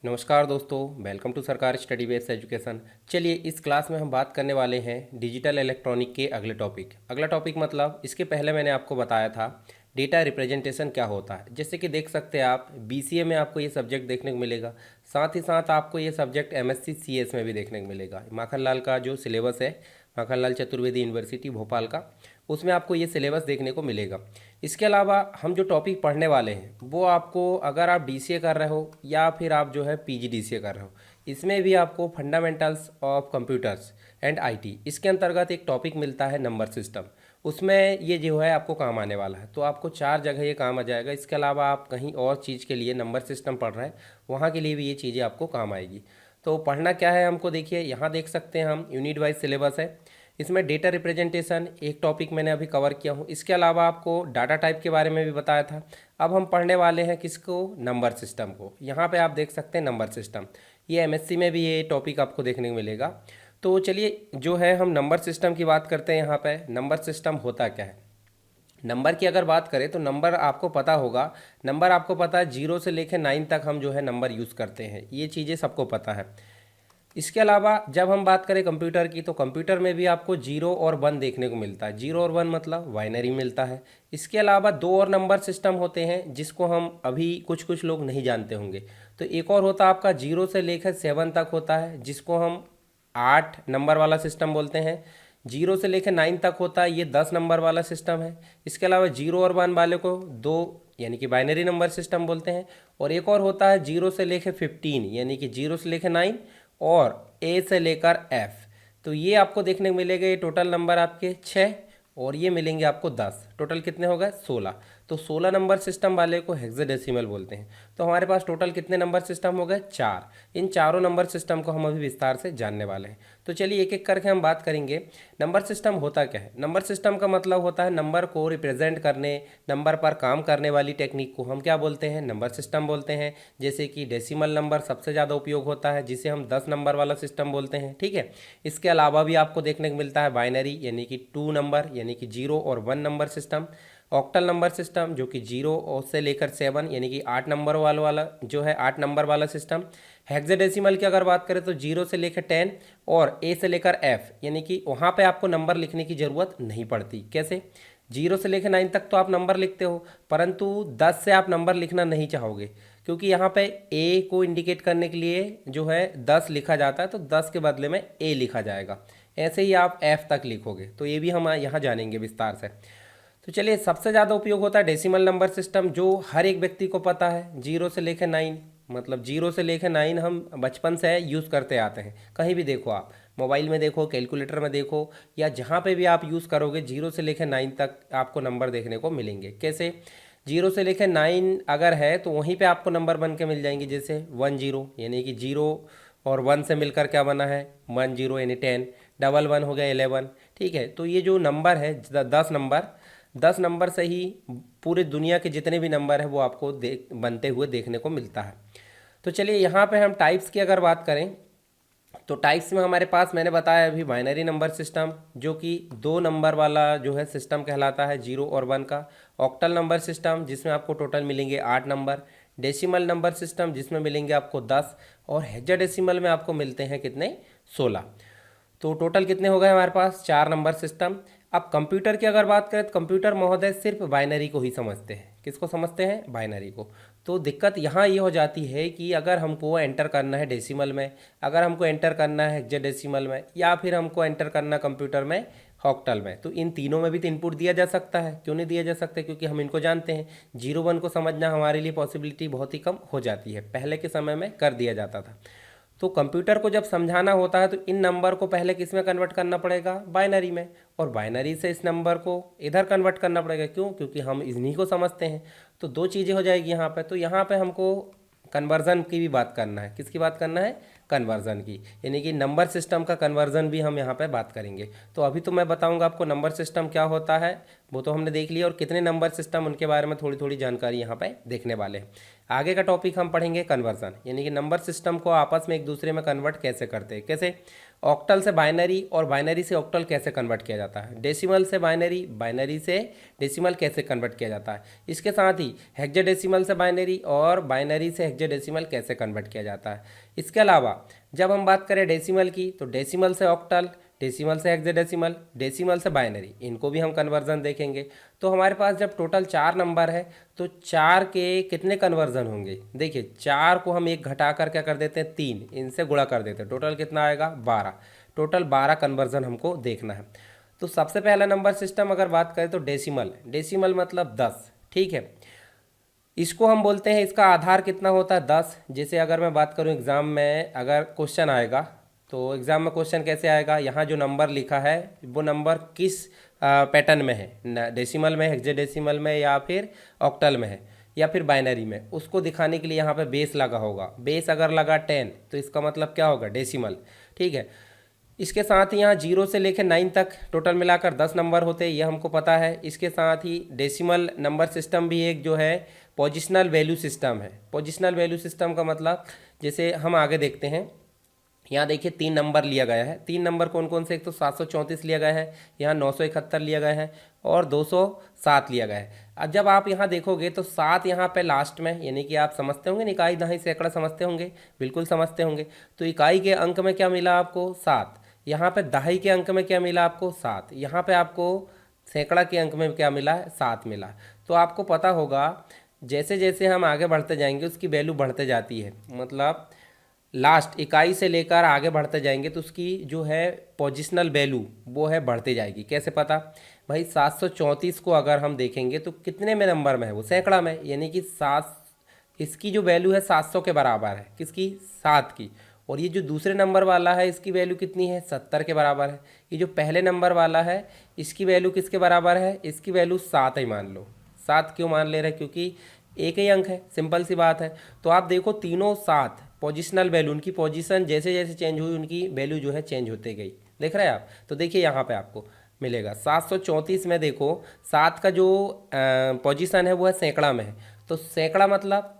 नमस्कार दोस्तों, welcome to सरकार स्टडी बेस्ड एजुकेशन। चलिए इस क्लास में हम बात करने वाले हैं डिजिटल इलेक्ट्रॉनिक के अगला टॉपिक मतलब इसके पहले मैंने आपको बताया था डेटा रिप्रेजेंटेशन क्या होता है। जैसे कि देख सकते हैं आप बीसीए में आपको ये सब्जेक्ट देखने को मिलेगा, साथ ही साथ आपको ये सब्जेक्ट एमएससी सीएस में भी देखने को मिलेगा। माखनलाल का जो सिलेबस है, माखनलाल चतुर्वेदी यूनिवर्सिटी भोपाल का, उसमें आपको ये सिलेबस देखने को मिलेगा। इसके अलावा हम जो टॉपिक पढ़ने वाले हैं वो आपको, अगर आप डीसीए कर रहे हो या फिर आप जो है पीजीडीसीए कर रहे हो, इसमें भी आपको fundamentals of computers and IT, इसके अंतर्गत एक टॉपिक मिलता है नंबर सिस्टम। उसमें ये जो है आपको काम आने वाला है, तो आपको 4 जगह ये काम आ जाएगा। इसके अलावा आप कहीं और चीज़ के लिए नंबर सिस्टम पढ़ रहे हैं, वहाँ के लिए भी ये चीज़ें आपको काम आएगी। तो पढ़ना क्या है हमको, देखिए यहाँ देख सकते हैं हम यूनिट वाइज सिलेबस है। इसमें डेटा रिप्रेजेंटेशन एक टॉपिक मैंने अभी कवर किया हूँ। इसके अलावा आपको डाटा टाइप के बारे में भी बताया था। अब हम पढ़ने वाले हैं किसको, नंबर सिस्टम को। यहाँ पे आप देख सकते हैं नंबर सिस्टम, ये एमएससी में भी ये टॉपिक आपको देखने को मिलेगा। तो चलिए जो है हम नंबर सिस्टम की बात करते हैं। यहाँ पे नंबर सिस्टम होता क्या है। नंबर की अगर बात करें तो नंबर आपको पता होगा, नंबर आपको पता है 0 से लेकर 9 तक हम जो है नंबर यूज़ करते हैं, ये चीज़ें सबको पता है। इसके अलावा जब हम बात करें कंप्यूटर की, तो कंप्यूटर में भी आपको 0 और 1 देखने को मिलता है। 0 और 1 मतलब बाइनरी मिलता है। इसके अलावा 2 और नंबर सिस्टम होते हैं जिसको हम अभी कुछ कुछ लोग नहीं जानते होंगे। तो एक और होता है आपका 0 से लेकर 7 तक होता है, जिसको हम 8 नंबर वाला सिस्टम बोलते हैं। 0 से लेकर 9 तक होता है, ये 10 नंबर वाला सिस्टम है। इसके अलावा 0 और 1 वाले को 2 यानी कि बाइनरी नंबर सिस्टम बोलते हैं। और एक और होता है 0 से लेकर 15 यानी कि 0 से लेकर 9 और ए से लेकर एफ। तो ये आपको देखने को मिलेगा। ये टोटल नंबर आपके 6 और ये मिलेंगे आपको 10। टोटल कितने हो गए, 16। तो 16 नंबर सिस्टम वाले को हेक्साडेसिमल बोलते हैं। तो हमारे पास टोटल कितने नंबर सिस्टम हो गए, 4। इन चारों नंबर सिस्टम को हम अभी विस्तार से जानने वाले हैं। तो चलिए एक एक करके हम बात करेंगे। नंबर सिस्टम होता क्या है। नंबर सिस्टम का मतलब होता है नंबर को रिप्रेजेंट करने, नंबर पर काम करने वाली टेक्निक को हम क्या बोलते हैं, नंबर सिस्टम बोलते हैं। जैसे कि डेसिमल नंबर सबसे ज़्यादा उपयोग होता है, जिसे हम 10 नंबर वाला सिस्टम बोलते हैं, ठीक है। इसके अलावा भी आपको देखने को मिलता है बाइनरी यानी कि 2 नंबर यानी कि 0 और 1 number system. Octal number system जो कि 0 से लेकर 7 यानी कि 8 नंबर वाला जो है 8 नंबर वाला सिस्टम। हेक्साडेसिमल की अगर बात करें तो 0 से लेकर 10 और ए से लेकर एफ, यानी कि वहाँ पे आपको नंबर लिखने की ज़रूरत नहीं पड़ती। कैसे, 0 से लेकर 9 तक तो आप नंबर लिखते हो, परंतु 10 से आप नंबर लिखना नहीं चाहोगे, क्योंकि यहाँ पे ए को इंडिकेट करने के लिए जो है 10 लिखा जाता है, तो 10 के बदले में ए लिखा जाएगा। ऐसे ही आप एफ तक लिखोगे। तो ये भी हम यहाँ जानेंगे विस्तार से। तो चलिए, सबसे ज़्यादा उपयोग होता है डेसिमल नंबर सिस्टम, जो हर एक व्यक्ति को पता है। 0 से लेकर 9 मतलब 0 से लेकर 9 हम बचपन से यूज़ करते आते हैं। कहीं भी देखो आप, मोबाइल में देखो, कैलकुलेटर में देखो, या जहाँ पे भी आप यूज़ करोगे 0 से लेकर 9 तक आपको नंबर देखने को मिलेंगे। कैसे, 0 से लेकर 9 अगर है तो वहीं पे आपको नंबर बन के मिल जाएंगे। जैसे 10 यानी कि 0 और 1 से मिलकर क्या बना है, 10 यानी 10। डबल 1 हो गया 11, ठीक है। तो ये जो नंबर है 10 नंबर से ही पूरे दुनिया के जितने भी नंबर है वो आपको बनते हुए देखने को मिलता है। तो चलिए यहाँ पे हम टाइप्स की अगर बात करें तो टाइप्स में हमारे पास मैंने बताया अभी बाइनरी नंबर सिस्टम, जो कि 2 नंबर वाला जो है सिस्टम कहलाता है, 0 और 1 का। ऑक्टल नंबर सिस्टम जिसमें आपको टोटल मिलेंगे 8 नंबर। डेसिमल नंबर सिस्टम जिसमें मिलेंगे आपको 10। और हेक्साडेसिमल में आपको मिलते हैं कितने, 16। तो टोटल कितने हो गए हमारे पास, 4 नंबर सिस्टम। अब कंप्यूटर की अगर बात करें तो कंप्यूटर महोदय सिर्फ बाइनरी को ही समझते हैं। किसको समझते हैं, बाइनरी को। तो दिक्कत यहाँ ये हो जाती है कि अगर हमको एंटर करना है डेसिमल में, अगर हमको एंटर करना है हेक्साडेसिमल में, या फिर हमको एंटर करना कंप्यूटर में ऑक्टल में, तो इन तीनों में भी तो इनपुट दिया जा सकता है। क्यों नहीं दिया जा सकता, क्योंकि हम इनको जानते हैं। 0 1 को समझना हमारे लिए पॉसिबिलिटी बहुत ही कम हो जाती है, पहले के समय में कर दिया जाता था। तो कंप्यूटर को जब समझाना होता है तो इन नंबर को पहले किस में कन्वर्ट करना पड़ेगा, बाइनरी में। और बाइनरी से इस नंबर को इधर कन्वर्ट करना पड़ेगा। क्यों, क्योंकि हम इन्हीं को समझते हैं। तो 2 चीज़ें हो जाएगी यहाँ पे। तो यहाँ पे हमको कन्वर्जन की भी बात करना है। किसकी बात करना है, कन्वर्जन की, यानी कि नंबर सिस्टम का कन्वर्जन भी हम यहाँ पे बात करेंगे। तो अभी तो मैं बताऊँगा आपको नंबर सिस्टम क्या होता है, वो तो हमने देख लिया, और कितने नंबर सिस्टम, उनके बारे में थोड़ी थोड़ी जानकारी यहाँ पे देखने वाले हैं। आगे का टॉपिक हम पढ़ेंगे कन्वर्जन, यानी कि नंबर सिस्टम को आपस में एक दूसरे में कन्वर्ट कैसे करते हैं। कैसे, ऑक्टल से बाइनरी और बाइनरी से ऑक्टल कैसे कन्वर्ट किया जाता है, डेसिमल से बाइनरी, बाइनरी से डेसिमल कैसे कन्वर्ट किया जाता है, इसके साथ ही हेक्साडेसिमल से बाइनरी और बाइनरी से हेक्साडेसिमल कैसे कन्वर्ट किया जाता है। इसके अलावा जब हम बात करें डेसिमल की तो डेसिमल से ऑक्टल, डेसिमल से हेक्साडेसिमल, डेसिमल से बाइनरी, इनको भी हम कन्वर्जन देखेंगे। तो हमारे पास जब टोटल 4 नंबर है तो 4 के कितने कन्वर्जन होंगे, देखिए 4 को हम एक घटा कर क्या कर देते हैं 3, इनसे गुणा कर देते हैं, टोटल कितना आएगा 12, टोटल 12 कन्वर्जन हमको देखना है। तो सबसे पहला नंबर सिस्टम अगर बात करें तो डेसिमल, डेसिमल मतलब 10, ठीक है। इसको हम बोलते हैं, इसका आधार कितना होता है 10। जैसे अगर मैं बात करूं एग्ज़ाम में अगर क्वेश्चन आएगा तो एग्ज़ाम में क्वेश्चन कैसे आएगा, यहाँ जो नंबर लिखा है वो नंबर किस पैटर्न में है, डेसिमल में, हेक्साडेसिमल में या फिर ऑक्टल में है या फिर बाइनरी में, उसको दिखाने के लिए यहाँ पे बेस लगा होगा। बेस अगर लगा 10 तो इसका मतलब क्या होगा डेसिमल, ठीक है। इसके साथ ही यहाँ 0 से लेकर 9 तक टोटल मिलाकर 10 नंबर होते हैं, ये हमको पता है। इसके साथ ही डेसिमल नंबर सिस्टम भी एक जो है पोजिशनल वैल्यू सिस्टम है। पोजिशनल वैल्यू सिस्टम का मतलब जैसे हम आगे देखते हैं, यहाँ देखिए 3 नंबर लिया गया है। 3 नंबर कौन कौन से, एक तो 734 लिया गया है, यहाँ 971 लिया गया है और 207 लिया गया है। अब जब आप यहाँ देखोगे तो 7 यहाँ पे लास्ट में, यानी कि आप समझते होंगे इकाई दहाई सैकड़ा समझते होंगे, बिल्कुल समझते होंगे। तो इकाई के अंक में क्या मिला आपको 7, यहाँ पे दहाई के अंक में क्या मिला आपको 7, यहाँ पे आपको सैकड़ा के अंक में क्या मिला है 7 मिला। तो आपको पता होगा जैसे जैसे हम आगे बढ़ते जाएंगे उसकी वैल्यू बढ़ते जाती है, मतलब लास्ट इकाई से लेकर आगे बढ़ते जाएंगे तो उसकी जो है पोजिशनल वैल्यू वो है बढ़ती जाएगी। कैसे पता भाई, 734 को अगर हम देखेंगे तो कितने में नंबर में है, वो सैकड़ा में, यानी कि 7, इसकी जो वैल्यू है 700 के बराबर है, किसकी 7 की। और ये जो दूसरे नंबर वाला है इसकी वैल्यू कितनी है 70 के बराबर है। ये जो पहले नंबर वाला है इसकी वैल्यू किसके बराबर है, इसकी वैल्यू 7 ही मान लो। 7 क्यों मान ले रहे हैं, क्योंकि एक ही अंक है, सिंपल सी बात है। तो आप देखो तीनों 7 पोजिशनल वैल्यू, उनकी पोजीशन जैसे जैसे चेंज हुई उनकी वैल्यू जो है चेंज होते गई, देख रहे हैं आप। तो देखिए यहाँ पे आपको मिलेगा 734 में देखो 7 का जो पोजीशन है वो है सैकड़ा में है, तो सैकड़ा मतलब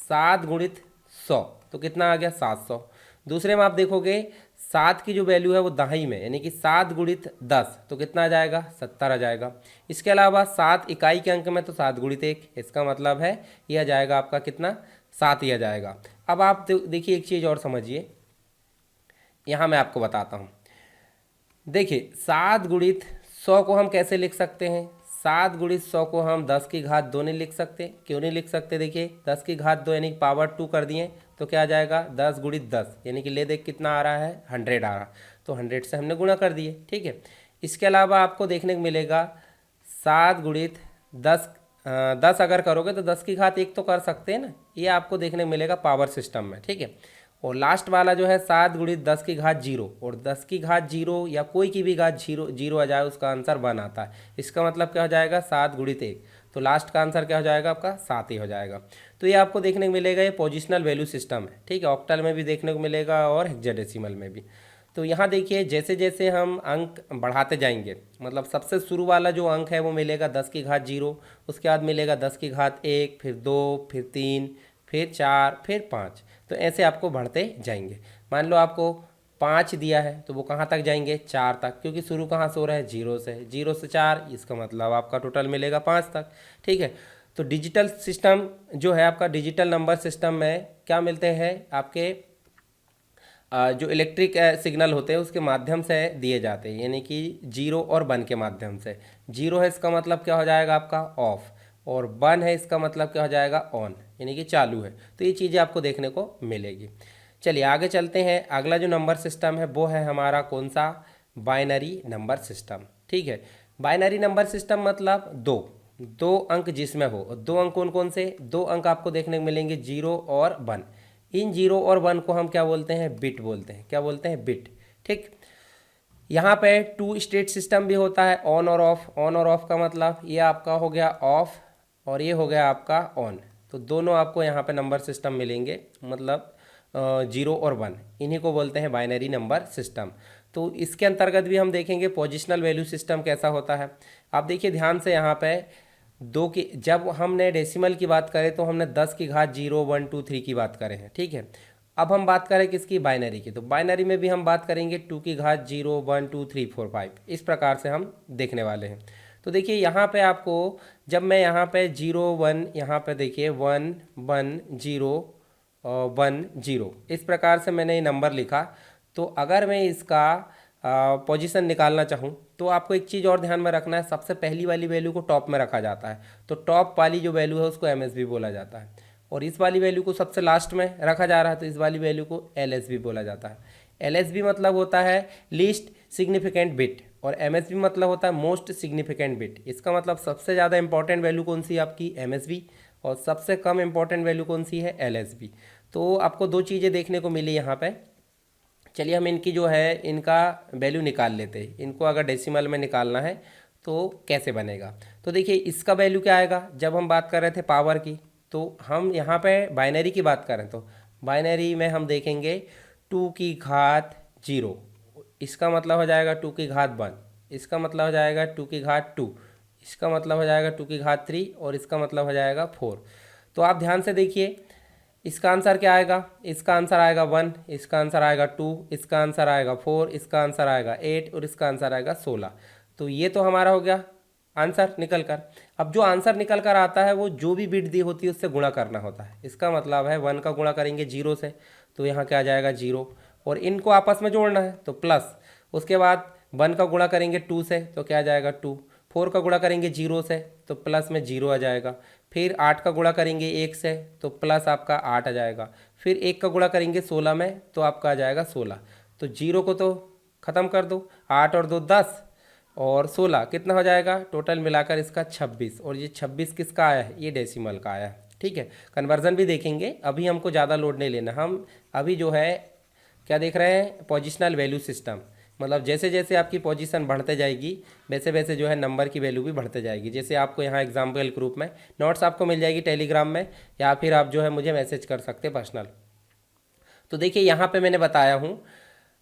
7 गुणित 100, तो कितना आ गया 700। दूसरे में आप देखोगे 7 की जो वैल्यू है वो दहाई में, यानी कि 7 गुणित 10, तो कितना आ जाएगा 70 आ जाएगा। इसके अलावा 7 इकाई के अंक में तो 7 गुणित 1, इसका मतलब है ये आ जाएगा आपका कितना 7 ही आ जाएगा। अब आप देखिए एक चीज़ और समझिए, यहाँ मैं आपको बताता हूँ। देखिए 7 गुणित 100 को हम कैसे लिख सकते हैं, 7 गुणित 100 को हम 10 की घात 2 नहीं लिख सकते, क्यों नहीं लिख सकते, देखिए 10 की घात 2 यानी पावर 2 कर दिए तो क्या आ जाएगा 10 गुणित 10, यानी कि ले देख कितना आ रहा है 100 आ रहा, तो 100 से हमने गुणा कर दिए, ठीक है। इसके अलावा आपको देखने को मिलेगा 7 गुणित 10, 10 अगर करोगे तो 10 की घात 1 तो कर सकते हैं ना, ये आपको देखने को मिलेगा पावर सिस्टम में, ठीक है। और लास्ट वाला जो है 7 गुणित 10 की घात 0, और 10 की घात 0 या कोई की भी घात 0 आ जाए उसका आंसर 1 आता है। इसका मतलब क्या हो जाएगा 7 गुणित 1, तो लास्ट का आंसर क्या हो जाएगा आपका 7 ही हो जाएगा। तो ये आपको देखने को मिलेगा, ये पोजिशनल वैल्यू सिस्टम है, ठीक है। ऑक्टल में भी देखने को मिलेगा और हेक्साडेसिमल में भी। तो यहाँ देखिए जैसे जैसे हम अंक बढ़ाते जाएंगे, मतलब सबसे शुरू वाला जो अंक है वो मिलेगा 10 की घात 0, उसके बाद मिलेगा 10 की घात 1, फिर 2, फिर 3, फिर 4, फिर 5, तो ऐसे आपको बढ़ते जाएंगे। मान लो आपको 5 दिया है तो वो कहाँ तक जाएंगे 4 तक, क्योंकि शुरू कहाँ से हो रहा है 0 से, 0 से 4, इसका मतलब आपका टोटल मिलेगा 5 तक, ठीक है। तो डिजिटल सिस्टम जो है आपका, डिजिटल नंबर सिस्टम में क्या मिलते हैं आपके जो इलेक्ट्रिक सिग्नल होते हैं उसके माध्यम से दिए जाते हैं, यानी कि 0 और 1 के माध्यम से। 0 है इसका मतलब क्या हो जाएगा आपका ऑफ, और 1 है इसका मतलब क्या हो जाएगा ऑन, यानी कि चालू है। तो ये चीज़ें आपको देखने को मिलेगी। चलिए आगे चलते हैं। अगला जो नंबर सिस्टम है वो है हमारा कौन सा, बाइनरी नंबर सिस्टम, ठीक है। बाइनरी नंबर सिस्टम मतलब दो अंक जिसमें हो, 2 अंक कौन कौन से, 2 अंक आपको देखने को मिलेंगे 0 और 1। इन 0 और 1 को हम क्या बोलते हैं, बिट बोलते हैं, क्या बोलते हैं बिट, ठीक। यहाँ पे 2 स्टेट सिस्टम भी होता है, ऑन और ऑफ। ऑन और ऑफ का मतलब ये आपका हो गया ऑफ और ये हो गया आपका ऑन, तो दोनों आपको यहाँ पे नंबर सिस्टम मिलेंगे, मतलब 0 और 1, इन्हीं को बोलते हैं बाइनरी नंबर सिस्टम। तो इसके अंतर्गत भी हम देखेंगे पोजिशनल वैल्यू सिस्टम कैसा होता है। आप देखिए ध्यान से, यहाँ पे 2 की, जब हमने डेसिमल की बात करें तो हमने 10 की घात 0, 1, 2, 3 की बात करें हैं, ठीक है। अब हम बात करें किसकी, बाइनरी की, तो बाइनरी में भी हम बात करेंगे 2 की घात 0 1 2 3 4 5, इस प्रकार से हम देखने वाले हैं। तो देखिए यहाँ पे आपको, जब मैं यहाँ पे 0 1, यहाँ पे देखिए 1 1 0 1 0, इस प्रकार से मैंने ये नंबर लिखा। तो अगर मैं इसका पोजीशन निकालना चाहूँ तो आपको एक चीज़ और ध्यान में रखना है, सबसे पहली वाली वैल्यू को टॉप में रखा जाता है, तो टॉप वाली जो वैल्यू है उसको एमएसबी बोला जाता है, और इस वाली वैल्यू को सबसे लास्ट में रखा जा रहा है तो इस वाली वैल्यू को एलएसबी बोला जाता है। एलएसबी मतलब होता है लीस्ट सिग्निफिकेंट बिट, और एमएसबी मतलब होता है मोस्ट सिग्निफिकेंट बिट। इसका मतलब सबसे ज़्यादा इंपॉर्टेंट वैल्यू कौन सी है आपकी, एमएसबी, और सबसे कम इंपॉर्टेंट वैल्यू कौन सी है, एलएसबी। तो आपको दो चीज़ें देखने को मिली यहाँ पे। चलिए हम इनकी जो है इनका वैल्यू निकाल लेते हैं। इनको अगर डेसिमल में निकालना है तो कैसे बनेगा, तो देखिए इसका वैल्यू क्या आएगा, जब हम बात कर रहे थे पावर की, तो हम यहाँ पे बाइनरी की बात करें तो बाइनरी में हम देखेंगे 2 की घात 0, इसका मतलब हो जाएगा 2 की घात 1, इसका मतलब हो जाएगा 2 की घात 2, इसका मतलब हो जाएगा 2 की घात 3, और इसका मतलब हो जाएगा 4। तो आप ध्यान से देखिए इसका आंसर क्या आएगा, इसका आंसर आएगा 1, इसका आंसर आएगा 2, इसका आंसर आएगा 4, इसका आंसर आएगा 8, और इसका आंसर आएगा 16। तो ये तो हमारा हो गया आंसर निकल कर। अब जो आंसर निकल कर आता है वो जो भी बिट दी होती है उससे गुणा करना होता है। इसका मतलब है 1 का गुणा करेंगे 0 से, तो यहाँ क्या आ जाएगा 0, और इनको आपस में जोड़ना है तो प्लस, उसके बाद 1 का गुणा करेंगे 2 से तो क्या आ जाएगा 2, 4 का गुणा करेंगे 0 से तो प्लस में 0 आ जाएगा, फिर 8 का गुणा करेंगे 1 से तो प्लस आपका 8 आ जाएगा, फिर 1 का गुणा करेंगे 16 में तो आपका आ जाएगा 16। तो 0 को तो ख़त्म कर दो, 8 और 2 10, और 16 कितना हो जाएगा, टोटल मिलाकर इसका 26, और ये 26 किसका आया है, ये डेसिमल का आया है। ठीक है, कन्वर्जन भी देखेंगे, अभी हमको ज़्यादा लोड नहीं लेना, हम अभी जो है क्या देख रहे हैं, पोजिशनल वैल्यू सिस्टम, मतलब जैसे जैसे आपकी पोजीशन बढ़ते जाएगी वैसे वैसे जो है नंबर की वैल्यू भी बढ़ते जाएगी। जैसे आपको यहाँ एग्जाम्पल के रूप में नोट्स आपको मिल जाएगी टेलीग्राम में, या फिर आप जो है मुझे मैसेज कर सकते हैं पर्सनल। तो देखिए यहाँ पे मैंने बताया हूँ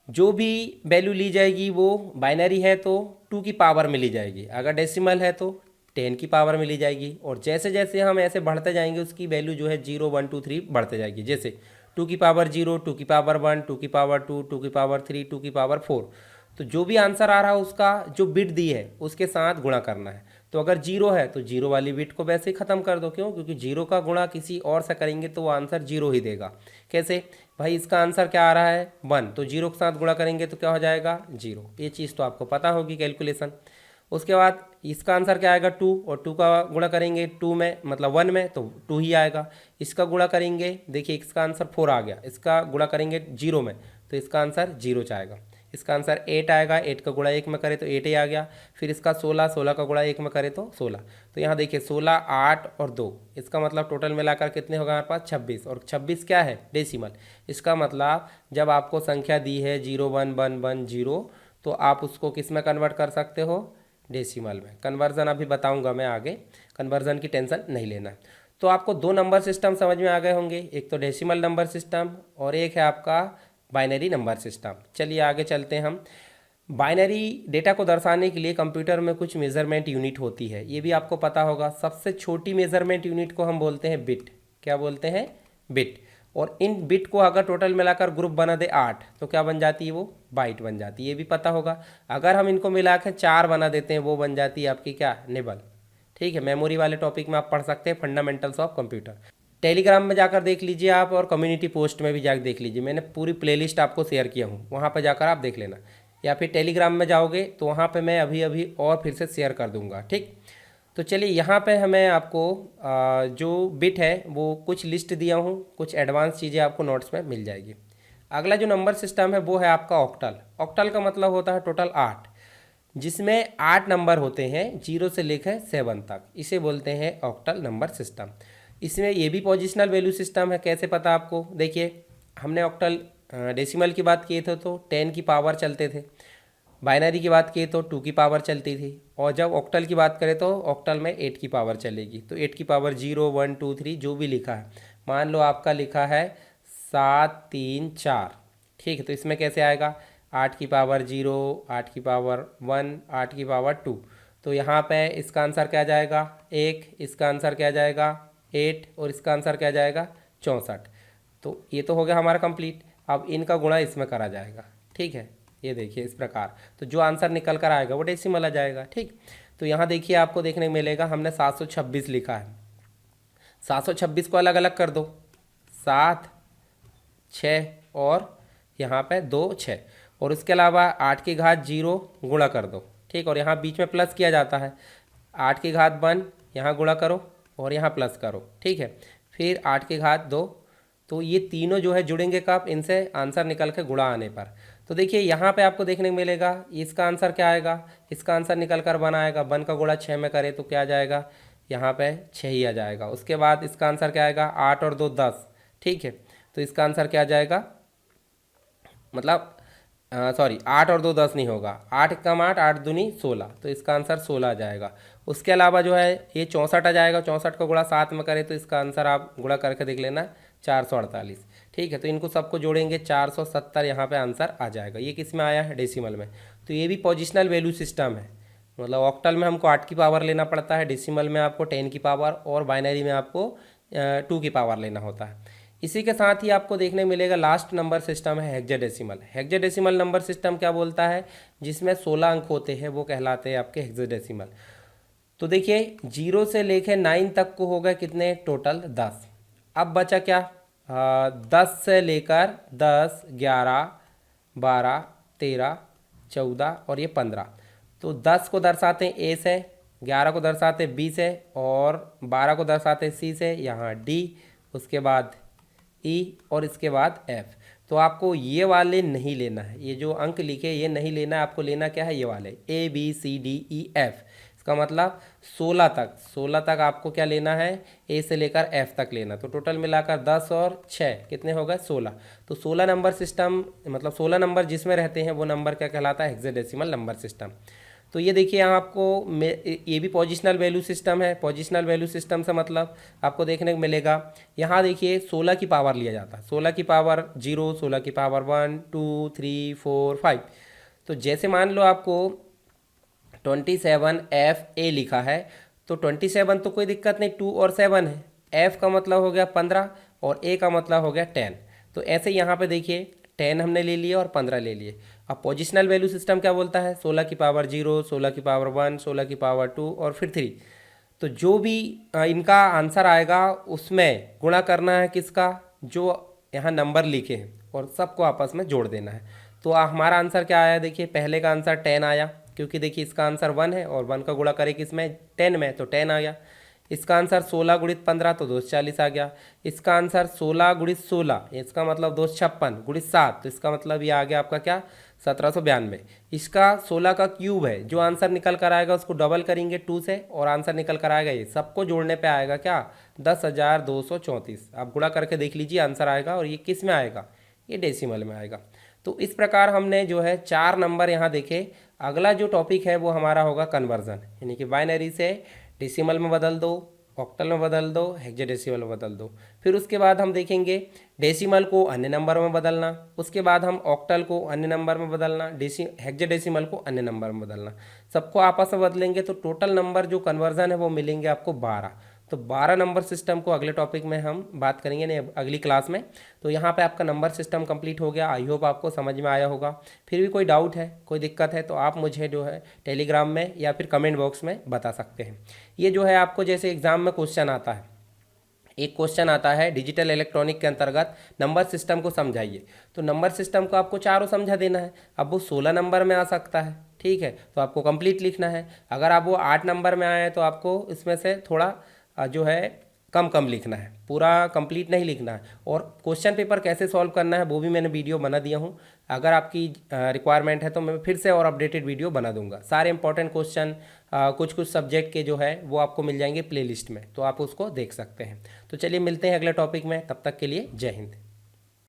जो भी वैल्यू ली जाएगी वो बाइनरी है तो 2 की पावर में ली जाएगी, अगर डेसिमल है तो 10 की पावर में ली जाएगी, और जैसे जैसे हम ऐसे बढ़ते जाएंगे उसकी वैल्यू जो है 0 1 2 3 बढ़ते जाएगी। जैसे 2 की पावर 0, 2 की पावर 1, 2 की पावर 2, 2 की पावर 3, 2 की पावर 4। तो जो भी आंसर आ रहा है उसका जो बिट दी है उसके साथ गुणा करना है। तो अगर 0 है तो 0 वाली बिट को वैसे ही ख़त्म कर दो, क्यों, क्योंकि 0 का गुणा किसी और से करेंगे तो वो आंसर 0 ही देगा। कैसे भाई, इसका आंसर क्या आ रहा है 1, तो 0 के साथ गुणा करेंगे तो क्या हो जाएगा 0, ये चीज़ तो आपको पता होगी कैलकुलेशन। उसके बाद इसका आंसर क्या आएगा 2, और 2 का गुणा करेंगे 2 में मतलब 1 में तो 2 ही आएगा। इसका गुणा करेंगे, देखिए इसका आंसर 4 आ गया, इसका गुणा करेंगे 0 में तो इसका आंसर 0 आएगा। इसका आंसर 8 आएगा, 8 का गुणा 1 में करे तो 8 ही आ गया। फिर इसका 16, 16 का गुणा 1 में करे तो 16। तो यहाँ देखिए 16, 8 और 2, इसका मतलब टोटल मिलाकर कितने होगा हमारे पास 26, और 26 क्या है डेसिमल। इसका मतलब जब आपको संख्या दी है 0 1 1 1 0 तो आप उसको किस में कन्वर्ट कर सकते हो, डेसिमल में। कन्वर्जन अभी बताऊंगा मैं आगे, कन्वर्जन की टेंशन नहीं लेना। तो आपको दो नंबर सिस्टम समझ में आ गए होंगे, एक तो डेसिमल नंबर सिस्टम और एक है आपका बाइनरी नंबर सिस्टम। चलिए आगे चलते हैं हम। बाइनरी डेटा को दर्शाने के लिए कंप्यूटर में कुछ मेजरमेंट यूनिट होती है, ये भी आपको पता होगा। सबसे छोटी मेजरमेंट यूनिट को हम बोलते हैं बिट। क्या बोलते हैं, बिट। और इन बिट को अगर टोटल मिलाकर ग्रुप बना दे 8 तो क्या बन जाती है, वो बाइट बन जाती है, ये भी पता होगा। अगर हम इनको मिलाकर 4 बना देते हैं वो बन जाती है आपकी क्या, निबल। ठीक है, मेमोरी वाले टॉपिक में आप पढ़ सकते हैं फंडामेंटल्स ऑफ कंप्यूटर। टेलीग्राम में जाकर देख लीजिए आप, और कम्युनिटी पोस्ट में भी जाकर देख लीजिए, मैंने पूरी प्लेलिस्ट आपको शेयर किया हूँ, वहाँ पर जाकर आप देख लेना। या फिर टेलीग्राम में जाओगे तो वहाँ पे मैं अभी अभी और फिर से शेयर कर दूँगा। ठीक, तो चलिए यहाँ पे हमें आपको जो बिट है वो कुछ लिस्ट दिया हूँ, कुछ एडवांस चीज़ें आपको नोट्स में मिल जाएगी। अगला जो नंबर सिस्टम है वो है आपका ऑक्टल। ऑक्टल का मतलब होता है टोटल 8, जिसमें 8 नंबर होते हैं 0 से लेकर 7 तक, इसे बोलते हैं ऑक्टल नंबर सिस्टम। इसमें ये भी पोजिशनल वैल्यू सिस्टम है। कैसे पता आपको, देखिए हमने ऑक्टल डेसिमल की बात की थे तो 10 की पावर चलते थे, बाइनरी की बात की तो 2 की पावर चलती थी, और जब ऑक्टल की बात करें तो ऑक्टल में 8 की पावर चलेगी। तो 8 की पावर 0 1 2 3 जो भी लिखा है, मान लो आपका लिखा है 7 3 4, ठीक है, तो इसमें कैसे आएगा 8 की पावर 0, 8 की पावर 1, 8 की पावर 2। तो यहाँ पे इसका आंसर क्या जाएगा 1, इसका आंसर क्या जाएगा 8, और इसका आंसर क्या जाएगा 64। तो ये तो हो गया हमारा कंप्लीट। अब इनका गुणा इसमें करा जाएगा, ठीक है, ये देखिए इस प्रकार। तो जो आंसर निकल कर आएगा वो डेसिमल आ जाएगा, ठीक। तो यहाँ देखिए आपको देखने को मिलेगा हमने 726 लिखा है। 726 को अलग अलग कर दो, 7 6 और यहाँ पे 2 6, और उसके अलावा 8 की घात 0 गुणा कर दो, ठीक। और यहाँ बीच में प्लस किया जाता है, 8 की घात 1 यहाँ गुणा करो और यहाँ प्लस करो, ठीक है। फिर 8 की घात 2, तो ये तीनों जो है जुड़ेंगे कब, इनसे आंसर निकल के गुणा आने पर। तो देखिए यहाँ पे आपको देखने को मिलेगा इसका आंसर क्या आएगा, इसका आंसर निकल कर 1 आएगा। 1 का गुणा 6 में करे तो क्या आ जाएगा, यहाँ पे 6 ही आ जाएगा। उसके बाद इसका आंसर क्या आएगा, 8 और 2 10, ठीक है। तो इसका आंसर क्या आ जाएगा, मतलब सॉरी 8 और 2 10 नहीं होगा, 8 कम 8 8 दूनी 16, तो इसका आंसर 16 आ जाएगा। उसके अलावा जो है ये 64 आ जाएगा। 64 का गुणा 7 में करें तो इसका आंसर आप गुणा करके देख लेना 448, ठीक है। तो इनको सबको जोड़ेंगे 470, यहाँ पे आंसर आ जाएगा। ये किस में आया है, डेसिमल में। तो ये भी पोजिशनल वैल्यू सिस्टम है, मतलब ऑक्टल में हमको 8 की पावर लेना पड़ता है, डेसिमल में आपको 10 की पावर, और बाइनरी में आपको 2 की पावर लेना होता है। इसी के साथ ही आपको देखने मिलेगा लास्ट नंबर सिस्टम है हेक्साडेसिमल। हेक्साडेसिमल नंबर सिस्टम क्या बोलता है, जिसमें 16 अंक होते हैं, वो कहलाते हैं आपके हेक्साडेसिमल। तो देखिए 0 से लेके 9 तक को हो गए कितने, टोटल 10। अब बचा क्या, 10 से लेकर 10 11 12 13 14 और ये 15। तो 10 को दर्शाते हैं ए से, 11 को दर्शाते हैं बी से, और 12 को दर्शाते हैं सी से, यहाँ डी, उसके बाद ई, और इसके बाद एफ। तो आपको ये वाले नहीं लेना है, ये जो अंक लिखे ये नहीं लेना है, आपको लेना क्या है, ये वाले A B C D E F. इसका मतलब 16 तक आपको क्या लेना है, ए से लेकर एफ तक लेना। तो टोटल मिलाकर 10 और 6 कितने हो गए, 16। तो 16 नंबर सिस्टम, मतलब 16 नंबर जिसमें रहते हैं वो नंबर क्या कहलाता है, हेक्साडेसिमल नंबर सिस्टम। तो ये देखिए यहाँ आपको ये भी पोजिशनल वैल्यू सिस्टम है। पोजिशनल वैल्यू सिस्टम से मतलब आपको देखने को मिलेगा, यहाँ देखिए 16 की पावर लिया जाता है, 16 की पावर 0, 16 की पावर 1 2 3 4 5। तो जैसे मान लो आपको 27 एफ ए लिखा है, तो 27 तो कोई दिक्कत नहीं, 2 और 7 है, एफ का मतलब हो गया 15 और ए का मतलब हो गया 10। तो ऐसे यहाँ पे देखिए 10 हमने ले लिए और 15 ले लिए। अब पोजिशनल वैल्यू सिस्टम क्या बोलता है, 16 की पावर 0, 16 की पावर 1, 16 की पावर 2 और फिर 3। तो जो भी इनका आंसर आएगा उसमें गुणा करना है किसका, जो यहाँ नंबर लिखे हैं, और सबको आपस में जोड़ देना है। तो हमारा आंसर क्या आया, देखिए पहले का आंसर 10 आया, क्योंकि देखिए इसका आंसर 1 है और 1 का गुणा करें किसमें, 10 में, तो 10 आ गया। इसका आंसर 16 गुणित 15 तो 240 आ गया। इसका आंसर 16 गुणित 16, इसका मतलब 256 गुणित 7, तो इसका मतलब ये आ गया आपका क्या, 1792। इसका 16 का क्यूब है, जो आंसर निकल कर आएगा उसको डबल करेंगे 2 से और आंसर निकल कर आएगा ये, सबको जोड़ने पे आएगा क्या, 10,234। आप गुणा करके देख लीजिए आंसर आएगा, और ये किस में आएगा, ये डेसिमल में आएगा। तो इस प्रकार हमने जो है 4 नंबर यहाँ देखे। अगला जो टॉपिक है वो हमारा होगा कन्वर्जन, यानी कि बाइनरी से डेसिमल में बदल दो, ऑक्टल में बदल दो, हेक्साडेसिमल में बदल दो। फिर उसके बाद हम देखेंगे डेसिमल को अन्य नंबर में बदलना, उसके बाद हम ऑक्टल को अन्य नंबर में बदलना, हेक्साडेसिमल को अन्य नंबर में बदलना। सबको आपस में बदलेंगे तो टोटल नंबर जो कन्वर्जन है वो मिलेंगे आपको 12। तो 12 नंबर सिस्टम को अगले टॉपिक में हम बात करेंगे, नहीं अगली क्लास में। तो यहाँ पे आपका नंबर सिस्टम कंप्लीट हो गया। आई होप आपको समझ में आया होगा। फिर भी कोई डाउट है, कोई दिक्कत है तो आप मुझे जो है टेलीग्राम में या फिर कमेंट बॉक्स में बता सकते हैं। ये जो है आपको जैसे एग्ज़ाम में क्वेश्चन आता है, एक क्वेश्चन आता है डिजिटल इलेक्ट्रॉनिक के अंतर्गत नंबर सिस्टम को समझाइए, तो नंबर सिस्टम को आपको चारों समझा देना है। अब वो 16 नंबर में आ सकता है, ठीक है, तो आपको कंप्लीट लिखना है। अगर आप वो 8 नंबर में आए तो आपको इसमें से थोड़ा जो है कम कम लिखना है, पूरा कंप्लीट नहीं लिखना है। और क्वेश्चन पेपर कैसे सॉल्व करना है वो भी मैंने वीडियो बना दिया हूँ। अगर आपकी रिक्वायरमेंट है तो मैं फिर से और अपडेटेड वीडियो बना दूंगा। सारे इंपॉर्टेंट क्वेश्चन कुछ कुछ सब्जेक्ट के जो है वो आपको मिल जाएंगे प्लेलिस्ट में, तो आप उसको देख सकते हैं। तो चलिए मिलते हैं अगले टॉपिक में, तब तक के लिए जय हिंद।